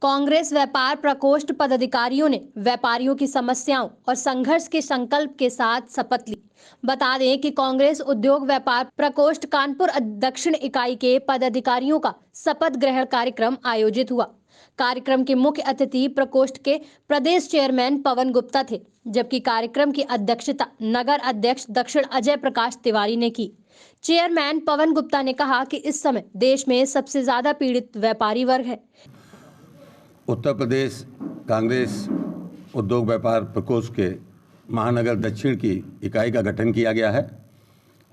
कांग्रेस व्यापार प्रकोष्ठ पदाधिकारियों ने व्यापारियों की समस्याओं और संघर्ष के संकल्प के साथ शपथ ली। बता दें कि कांग्रेस उद्योग व्यापार प्रकोष्ठ कानपुर दक्षिण इकाई के पदाधिकारियों का शपथ ग्रहण कार्यक्रम आयोजित हुआ। कार्यक्रम के मुख्य अतिथि प्रकोष्ठ के प्रदेश चेयरमैन पवन गुप्ता थे, जबकि कार्यक्रम की अध्यक्षता नगर अध्यक्ष दक्षिण अजय प्रकाश तिवारी ने की। चेयरमैन पवन गुप्ता ने कहा कि इस समय देश में सबसे ज्यादा पीड़ित व्यापारी वर्ग है। उत्तर प्रदेश कांग्रेस उद्योग व्यापार प्रकोष्ठ के महानगर दक्षिण की इकाई का गठन किया गया है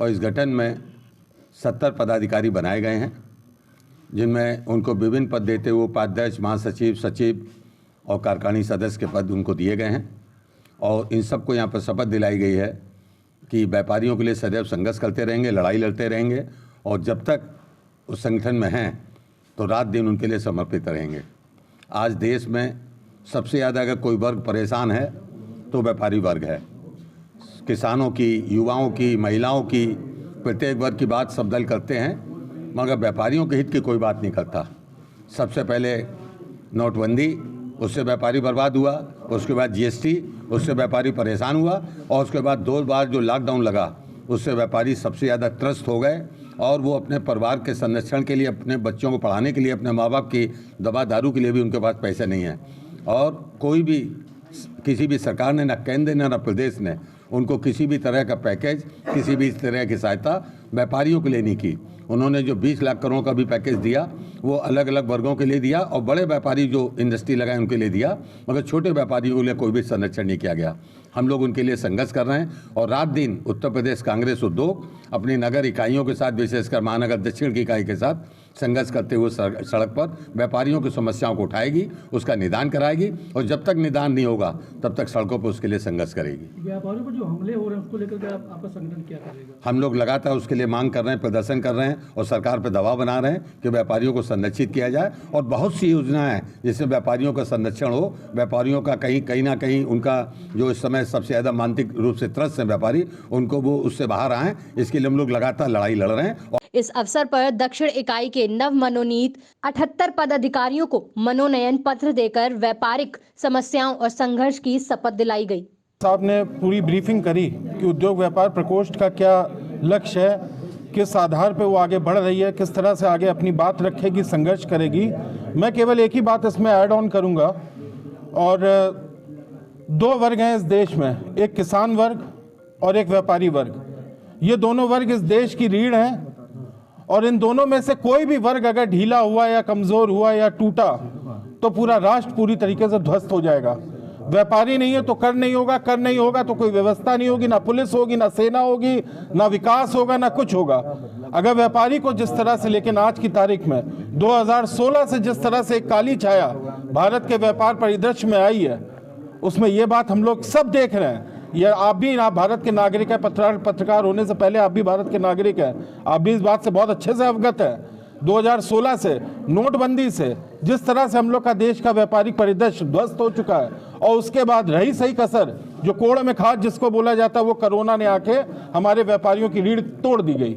और इस गठन में 70 पदाधिकारी बनाए गए हैं, जिनमें उनको विभिन्न पद देते हुए उपाध्यक्ष, महासचिव, सचिव और कार्यकारिणी सदस्य के पद उनको दिए गए हैं। और इन सबको यहाँ पर शपथ दिलाई गई है कि व्यापारियों के लिए सदैव संघर्ष करते रहेंगे, लड़ाई लड़ते रहेंगे और जब तक उस संगठन में हैं तो रात दिन उनके लिए समर्पित रहेंगे। आज देश में सबसे ज़्यादा अगर कोई वर्ग परेशान है तो व्यापारी वर्ग है। किसानों की, युवाओं की, महिलाओं की, प्रत्येक वर्ग की बात सब दल करते हैं, मगर व्यापारियों के हित की कोई बात नहीं करता। सबसे पहले नोटबंदी, उससे व्यापारी बर्बाद हुआ, उसके बाद जीएसटी, उससे व्यापारी परेशान हुआ और उसके बाद 2 बार जो लॉकडाउन लगा उससे व्यापारी सबसे ज़्यादा त्रस्त हो गए और वो अपने परिवार के संरक्षण के लिए, अपने बच्चों को पढ़ाने के लिए, अपने माँ बाप की दवा दारू के लिए भी उनके पास पैसे नहीं हैं। और कोई भी, किसी भी सरकार ने, न केंद्र ने, न प्रदेश ने उनको किसी भी तरह का पैकेज, किसी भी तरह की सहायता व्यापारियों के लिए नहीं की। उन्होंने जो 20 लाख करोड़ का भी पैकेज दिया वो अलग अलग वर्गों के लिए दिया और बड़े व्यापारी जो इंडस्ट्री लगाए उनके लिए दिया, मगर छोटे व्यापारियों के लिए कोई भी संरक्षण नहीं किया गया। हम लोग उनके लिए संघर्ष कर रहे हैं और रात दिन उत्तर प्रदेश कांग्रेस उद्योग अपनी नगर इकाइयों के साथ, विशेषकर महानगर दक्षिण की इकाई के साथ संघर्ष करते हुए सड़क पर व्यापारियों की समस्याओं को उठाएगी, उसका निदान कराएगी और जब तक निदान नहीं होगा तब तक सड़कों पर उसके लिए संघर्ष करेगी। व्यापारियों पर जो हमले हो रहे हैं उसको लेकर आपका संगठन क्या करेगा? हम लोग लगातार उसके लिए मांग कर रहे हैं, प्रदर्शन कर रहे हैं और सरकार पर दबाव बना रहे हैं कि व्यापारियों को संरक्षित किया जाए। और बहुत सी योजनाएं हैं जिससे व्यापारियों का संरक्षण हो, व्यापारियों का कहीं ना कहीं उनका जो इस समय सबसे ज़्यादा मानसिक रूप से त्रस्त है व्यापारी, उनको वो उससे बाहर आएँ, इसके लिए हम लोग लगातार लड़ाई लड़ रहे हैं। इस अवसर पर दक्षिण इकाई के नव मनोनीत 78 पदाधिकारियों को मनोनयन पत्र देकर व्यापारिक समस्याओं और संघर्ष की शपथ दिलाई गई। साहब ने पूरी ब्रीफिंग करी कि उद्योग व्यापार प्रकोष्ठ का क्या लक्ष्य है, किस आधार पर वो आगे बढ़ रही है, किस तरह से आगे अपनी बात रखेगी, संघर्ष करेगी। मैं केवल एक ही बात इसमें ऐड ऑन करूंगा, और 2 वर्ग हैं इस देश में, एक किसान वर्ग और एक व्यापारी वर्ग। ये दोनों वर्ग इस देश की रीढ़ हैं और इन दोनों में से कोई भी वर्ग अगर ढीला हुआ या कमजोर हुआ या टूटा तो पूरा राष्ट्र पूरी तरीके से ध्वस्त हो जाएगा। व्यापारी नहीं है तो कर नहीं होगा, कर नहीं होगा तो कोई व्यवस्था नहीं होगी, ना पुलिस होगी, ना सेना होगी, ना विकास होगा, ना कुछ होगा। अगर व्यापारी को जिस तरह से, लेकिन आज की तारीख में 2016 से जिस तरह से एक काली छाया भारत के व्यापार परिदृश्य में आई है, उसमें ये बात हम लोग सब देख रहे हैं। ये आप भी, आप भारत के नागरिक हैं, पत्रकार होने से पहले आप भी भारत के नागरिक हैं, आप भी इस बात से बहुत अच्छे से अवगत हैं। 2016 से, नोटबंदी से जिस तरह से हम लोग का देश का व्यापारिक परिदृश्य ध्वस्त हो चुका है और उसके बाद रही सही कसर, जो कोड़ में खाद जिसको बोला जाता है, वो कोरोना ने आके हमारे व्यापारियों की रीढ़ तोड़ दी गई।